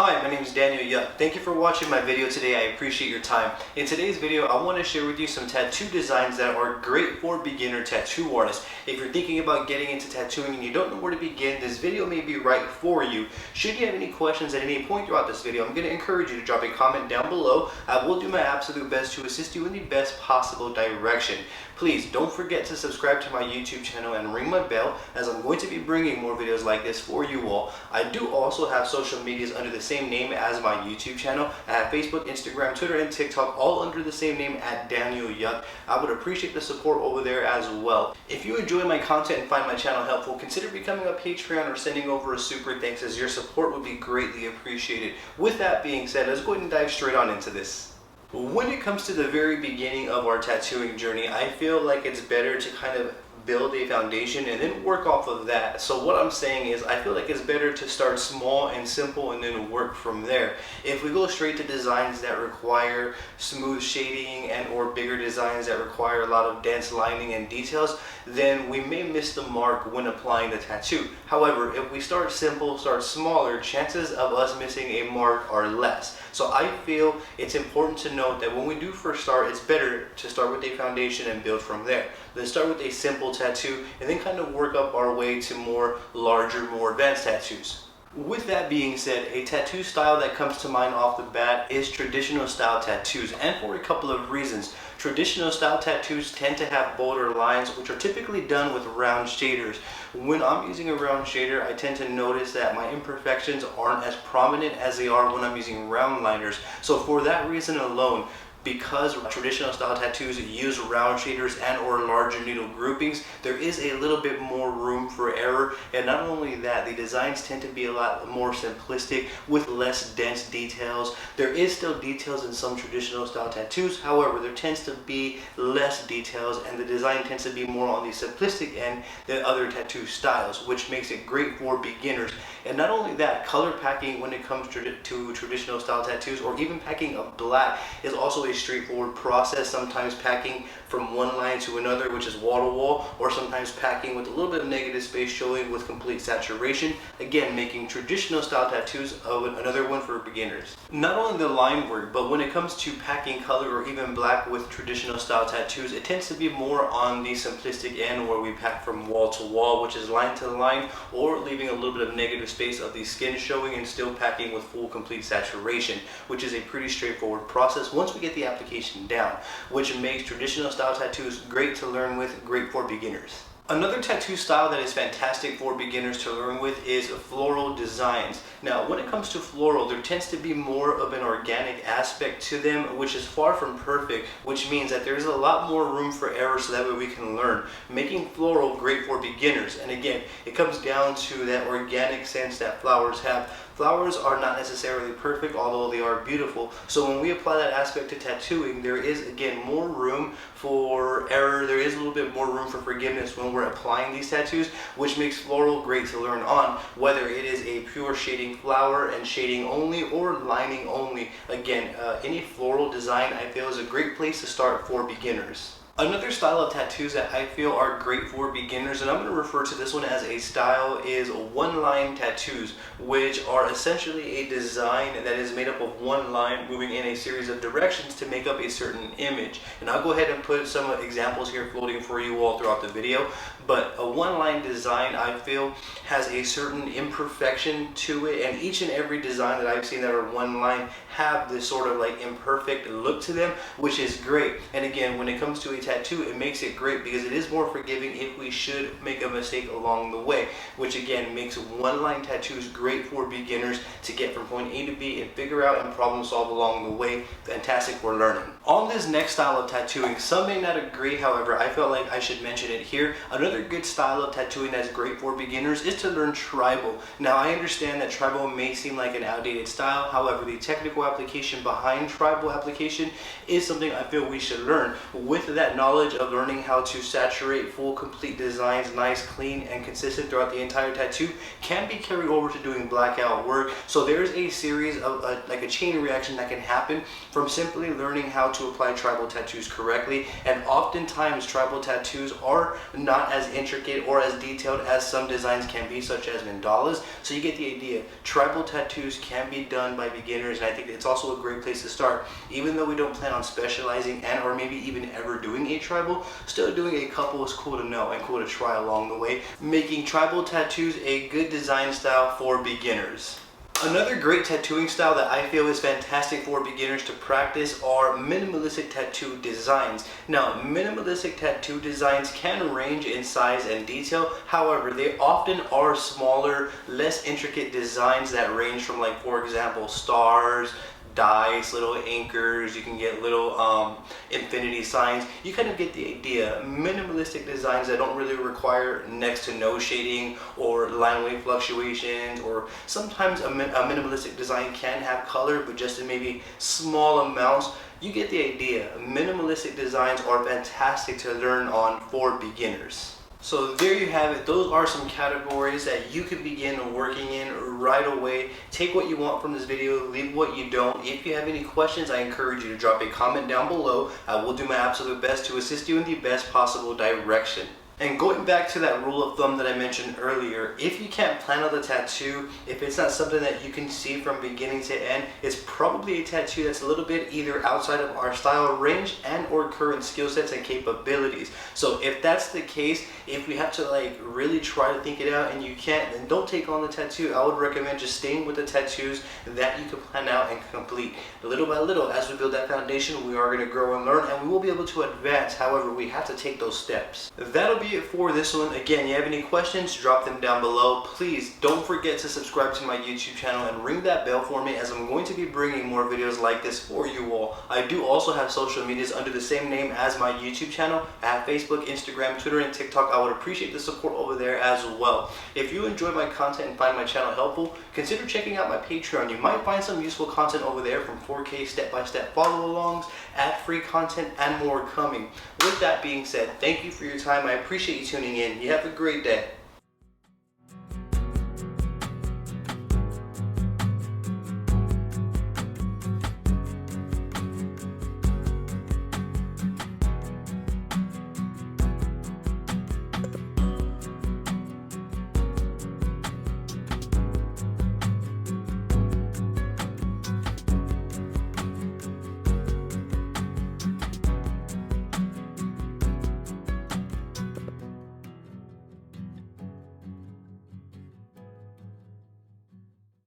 Hi, my name is Daniel Yuck. Thank you for watching my video today. I appreciate your time. In today's video, I want to share with you some tattoo designs that are great for beginner tattoo artists. If you're thinking about getting into tattooing and you don't know where to begin, this video may be right for you. Should you have any questions at any point throughout this video, I'm going to encourage you to drop a comment down below. I will do my absolute best to assist you in the best possible direction. Please don't forget to subscribe to my YouTube channel and ring my bell, as I'm going to be bringing more videos like this for you all. I do also have social medias under the same name as my YouTube channel. I have Facebook, Instagram, Twitter, and TikTok, all under the same name at Daniel Yuck. I would appreciate the support over there as well. If you enjoy my content and find my channel helpful, consider becoming a Patreon or sending over a super thanks, as your support would be greatly appreciated. With that being said, let's go ahead and dive straight on into this. When it comes to the very beginning of our tattooing journey, I feel like it's better to kind of build a foundation and then work off of that. So what I'm saying is, I feel like it's better to start small and simple and then work from there. If we go straight to designs that require smooth shading and or bigger designs that require a lot of dense lining and details, then we may miss the mark when applying the tattoo. However, if we start simple, start smaller, chances of us missing a mark are less. So I feel it's important to note that when we do first start, it's better to start with a foundation and build from there. Then start with a simple tattoo and then kind of work up our way to more larger, more advanced tattoos. With that being said, a tattoo style that comes to mind off the bat is traditional style tattoos, and for a couple of reasons. Traditional style tattoos tend to have bolder lines, which are typically done with round shaders. When I'm using a round shader, I tend to notice that my imperfections aren't as prominent as they are when I'm using round liners. So for that reason alone, because traditional style tattoos use round shaders and or larger needle groupings, there is a little bit more room for error. And not only that, the designs tend to be a lot more simplistic with less dense details. There is still details in some traditional style tattoos, however there tends to be less details and the design tends to be more on the simplistic end than other tattoo styles, which makes it great for beginners. And not only that, color packing when it comes to traditional style tattoos, or even packing of black, is also a straightforward process. Sometimes packing from one line to another, which is wall to wall, or sometimes packing with a little bit of negative space showing with complete saturation, again making traditional style tattoos another one for beginners. Not only the line work, but when it comes to packing color or even black with traditional style tattoos, it tends to be more on the simplistic end, where we pack from wall to wall, which is line to line, or leaving a little bit of negative space of the skin showing and still packing with full complete saturation, which is a pretty straightforward process once we get the application down, which makes traditional style tattoos great to learn with, great for beginners. Another tattoo style that is fantastic for beginners to learn with is floral designs. Now, when it comes to floral, there tends to be more of an organic aspect to them, which is far from perfect, which means that there's a lot more room for error, so that way we can learn, making floral great for beginners. And again, it comes down to that organic sense that flowers have. Flowers are not necessarily perfect, although they are beautiful. So when we apply that aspect to tattooing, there is again more room for error. There is a little bit more room for forgiveness when we're applying these tattoos, which makes floral great to learn on, whether it is a pure shading flower and shading only or lining only. Again, any floral design I feel is a great place to start for beginners. Another style of tattoos that I feel are great for beginners, and I'm going to refer to this one as a style, is one-line tattoos, which are essentially a design that is made up of one line moving in a series of directions to make up a certain image. And I'll go ahead and put some examples here floating for you all throughout the video. But a one-line design, I feel, has a certain imperfection to it, and each and every design that I've seen that are one line have this sort of like imperfect look to them, which is great. And again, when it comes to a tattoo, it makes it great because it is more forgiving if we should make a mistake along the way, which again makes one-line tattoos great for beginners to get from point A to B and figure out and problem solve along the way. Fantastic for learning. On this next style of tattooing, some may not agree, however I felt like I should mention it here. Another good style of tattooing that's great for beginners is to learn tribal. Now, I understand that tribal may seem like an outdated style, however the technical application behind tribal application is something I feel we should learn. With that that knowledge of learning how to saturate full complete designs, nice, clean, and consistent throughout the entire tattoo can be carried over to doing blackout work. So there's a series of like a chain reaction that can happen from simply learning how to apply tribal tattoos correctly. And oftentimes tribal tattoos are not as intricate or as detailed as some designs can be, such as mandalas. So you get the idea. Tribal tattoos can be done by beginners, and I think it's also a great place to start. Even though we don't plan on specializing and or maybe even ever doing a tribal, still doing a couple is cool to know and cool to try along the way, making tribal tattoos a good design style for beginners. Another great tattooing style that I feel is fantastic for beginners to practice are minimalistic tattoo designs. Now, minimalistic tattoo designs can range in size and detail. However, they often are smaller, less intricate designs that range from, like, for example, stars, dice, little anchors. You can get little infinity signs. You kind of get the idea. Minimalistic designs that don't really require next to no shading or line weight fluctuations, or sometimes a minimalistic design can have color, but just in maybe small amounts. You get the idea. Minimalistic designs are fantastic to learn on for beginners. So there you have it. Those are some categories that you can begin working in right away. Take what you want from this video, leave what you don't. If you have any questions, I encourage you to drop a comment down below. I will do my absolute best to assist you in the best possible direction. And going back to that rule of thumb that I mentioned earlier, if you can't plan out the tattoo, if it's not something that you can see from beginning to end, it's probably a tattoo that's a little bit either outside of our style range and or current skill sets and capabilities. So if that's the case, if we have to like really try to think it out and you can't, then don't take on the tattoo. I would recommend just staying with the tattoos that you can plan out and complete. Little by little, as we build that foundation, we are going to grow and learn, and we will be able to advance. However, we have to take those steps. That'll be it for this one. Again, you have any questions, drop them down below. Please don't forget to subscribe to my YouTube channel and ring that bell for me, as I'm going to be bringing more videos like this for you all. I do also have social medias under the same name as my YouTube channel. I have Facebook, Instagram, Twitter, and TikTok. I would appreciate the support over there as well. If you enjoy my content and find my channel helpful, consider checking out my Patreon. You might find some useful content over there, from 4K step-by-step follow-alongs, ad-free content, and more coming. With that being said, thank you for your time. I appreciate you tuning in. You have a great day.